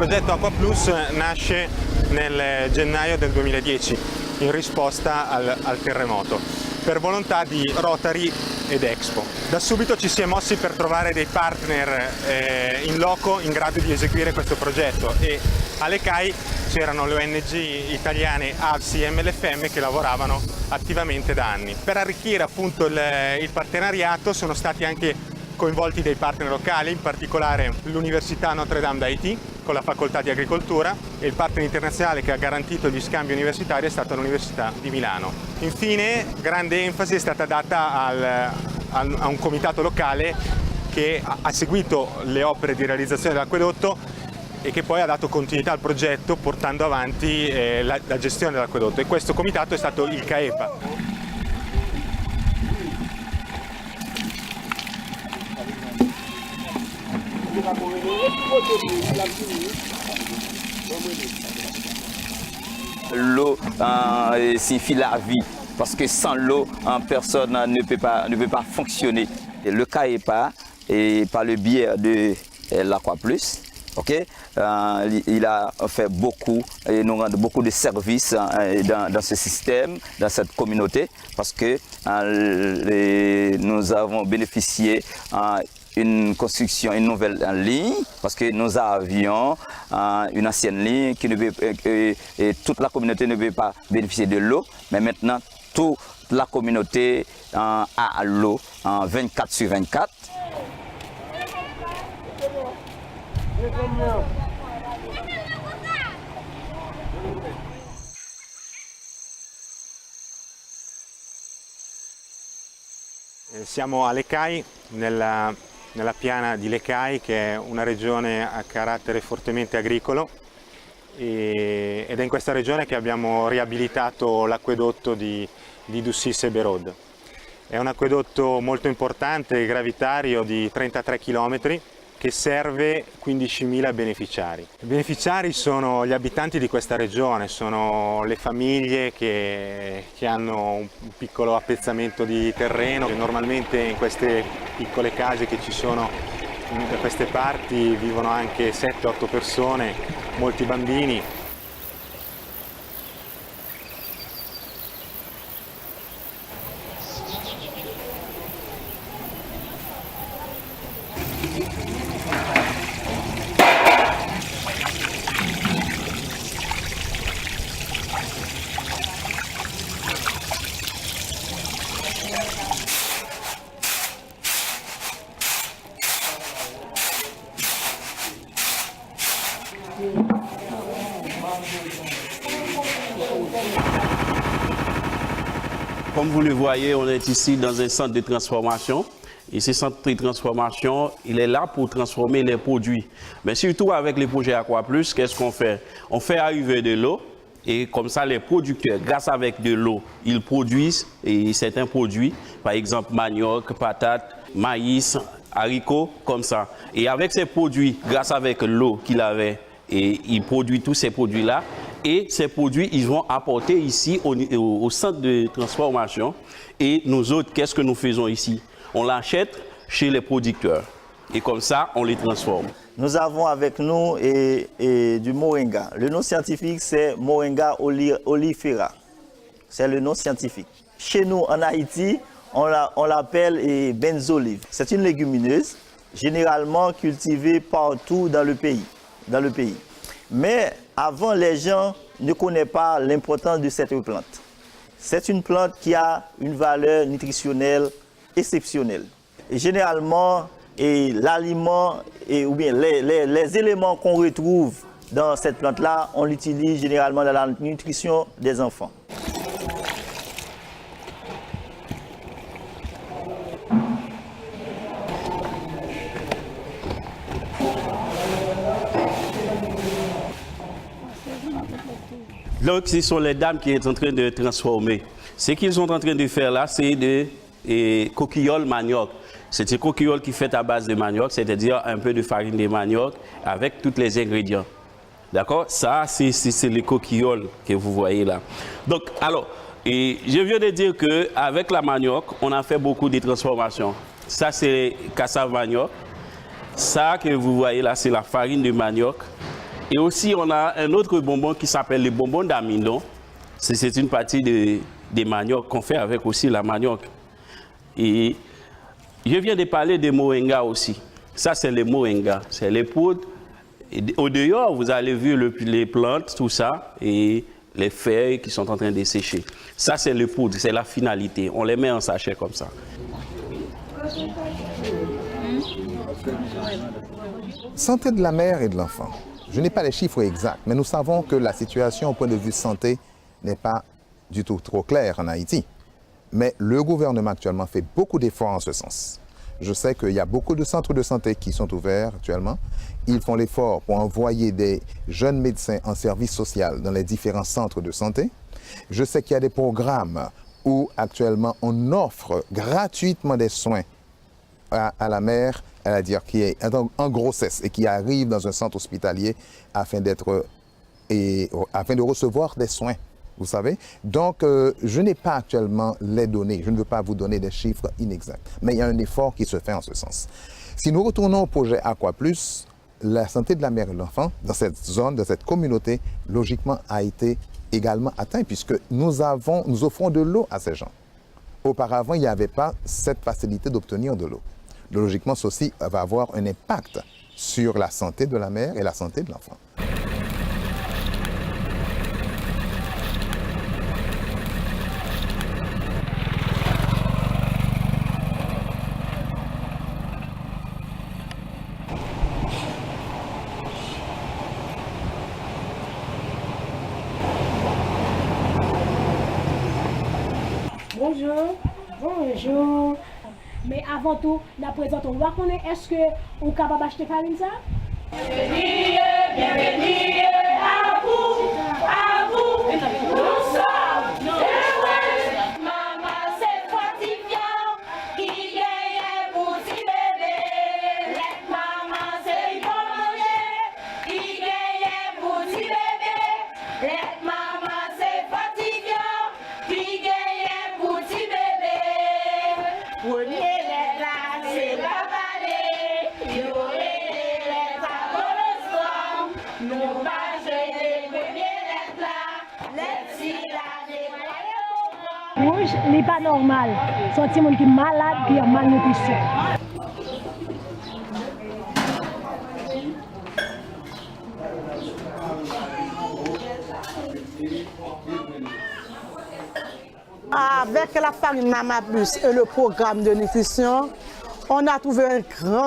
progetto Aqua Plus nasce nel gennaio del 2010 in risposta al terremoto, per volontà di Rotary ed Expo. Da subito ci si è mossi per trovare dei partner in loco in grado di eseguire questo progetto, e alle CAI c'erano le ONG italiane AVSI e MLFM che lavoravano attivamente da anni. Per arricchire appunto il partenariato sono stati anche coinvolti dei partner locali, in particolare l'Università Notre Dame d'Haïti con la Facoltà di Agricoltura, e il partner internazionale che ha garantito gli scambi universitari è stata l'Università di Milano. Infine, grande enfasi è stata data a un comitato locale che ha seguito le opere di realizzazione dell'acquedotto e che poi ha dato continuità al progetto portando avanti la gestione dell'acquedotto, e questo comitato è stato il CAEPA. L'eau signifie la vie, parce que sans l'eau, personne ne peut pas fonctionner. Et le CAEPA, et par le biais de l'Aqua Plus, okay, il a fait beaucoup, et nous rend beaucoup de services dans ce système, dans cette communauté, parce que nous avons bénéficié une construction, une nouvelle ligne, parce que nous avions une ancienne ligne qui et toute la communauté ne veut pas bénéficier de l'eau, mais maintenant toute la communauté a l'eau 24/24. Siamo alle CAI, nella piana di Le Cai, che è una regione a carattere fortemente agricolo, ed è in questa regione che abbiamo riabilitato l'acquedotto di Dussy-Seberod. È un acquedotto molto importante, gravitario, di 33 km, che serve 15.000 beneficiari. I beneficiari sono gli abitanti di questa regione, sono le famiglie che hanno un piccolo appezzamento di terreno. Normalmente in queste piccole case che ci sono da queste parti vivono anche 7-8 persone, molti bambini. Comme vous le voyez, on est ici dans un centre de transformation. Et ce centre de transformation, il est là pour transformer les produits. Mais surtout avec le projet Aqua Plus, qu'est-ce qu'on fait? On fait arriver de l'eau, et comme ça les producteurs, grâce avec de l'eau, ils produisent certains produits, par exemple manioc, patates, maïs, haricots, comme ça. Et avec ces produits, grâce avec l'eau qu'il avait, et il produit tous ces produits-là, et ces produits, ils vont apporter ici au centre de transformation. Et nous autres, qu'est-ce que nous faisons ici? On l'achète chez les producteurs. Et comme ça, on les transforme. Nous avons avec nous du moringa. Le nom scientifique, c'est Moringa oleifera. C'est le nom scientifique. Chez nous, en Haïti, on l'appelle benzolive. C'est une légumineuse, généralement cultivée partout dans le pays. Mais avant, les gens ne connaissent pas l'importance de cette plante. C'est une plante qui a une valeur nutritionnelle exceptionnelle. Et généralement, l'aliment ou bien les éléments qu'on retrouve dans cette plante-là, on l'utilise généralement dans la nutrition des enfants. Donc, ce sont les dames qui sont en train de transformer. Ce qu'ils sont en train de faire là, c'est des coquilloles manioc. C'est des coquilloles qui sont faites à base de manioc, c'est-à-dire un peu de farine de manioc avec tous les ingrédients. D'accord? Ça, c'est les coquilloles que vous voyez là. Donc, alors, je viens de dire qu'avec la manioc, on a fait beaucoup de transformations. Ça, c'est cassave manioc. Ça que vous voyez là, c'est la farine de manioc. Et aussi, on a un autre bonbon qui s'appelle le bonbon d'amidon. C'est une partie des maniocs qu'on fait avec aussi la manioc. Et je viens de parler des moringa aussi. Ça, c'est les moringa. C'est les poudres. Et au dehors, vous avez vu les plantes, tout ça, et les feuilles qui sont en train de sécher. Ça, c'est les poudres, c'est la finalité. On les met en sachet comme ça. Santé de la mère et de l'enfant. Je n'ai pas les chiffres exacts, mais nous savons que la situation au point de vue santé n'est pas du tout trop claire en Haïti. Mais le gouvernement actuellement fait beaucoup d'efforts en ce sens. Je sais qu'il y a beaucoup de centres de santé qui sont ouverts actuellement. Ils font l'effort pour envoyer des jeunes médecins en service social dans les différents centres de santé. Je sais qu'il y a des programmes où actuellement on offre gratuitement des soins à la mère, c'est-à-dire qui est en grossesse et qui arrive dans un centre hospitalier afin de recevoir des soins. Vous savez? Donc, je n'ai pas actuellement les données. Je ne veux pas vous donner des chiffres inexacts. Mais il y a un effort qui se fait en ce sens. Si nous retournons au projet Aqua Plus, la santé de la mère et de l'enfant, dans cette zone, dans cette communauté, logiquement, a été également atteint puisque nous offrons de l'eau à ces gens. Auparavant, il n'y avait pas cette facilité d'obtenir de l'eau. Logiquement, ceci va avoir un impact sur la santé de la mère et la santé de l'enfant. Bonjour. Bonjour. Mais avant tout, la présente, on va connaître, est-ce qu'on est capable d'acheter farine ça? Bienvenue à vous, nous sommes heureux. Maman, c'est fortifiant, qui gagne pour petit bébé. Let maman, c'est bon, qui gagne pour petit bébé. Let maman, c'est fortifiant, qui gagne pour petit bébé. Prenez les glaces, c'est la vallée, les tabolos, nous mangez les premiers les plats, les silades, les rouge, n'est pas normal. Sorti monde qui est malade, qui a malnutrition. Avec la farine Mama Plus et le programme de nutrition, on a trouvé un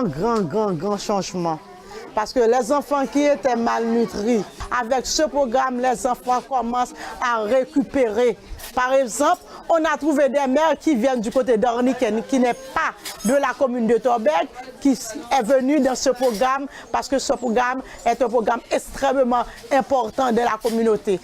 grand changement. Parce que les enfants qui étaient malnutris, avec ce programme, les enfants commencent à récupérer. Par exemple, on a trouvé des mères qui viennent du côté d'Orniken, qui n'est pas de la commune de Torbec, qui est venue dans ce programme parce que ce programme est un programme extrêmement important de la communauté.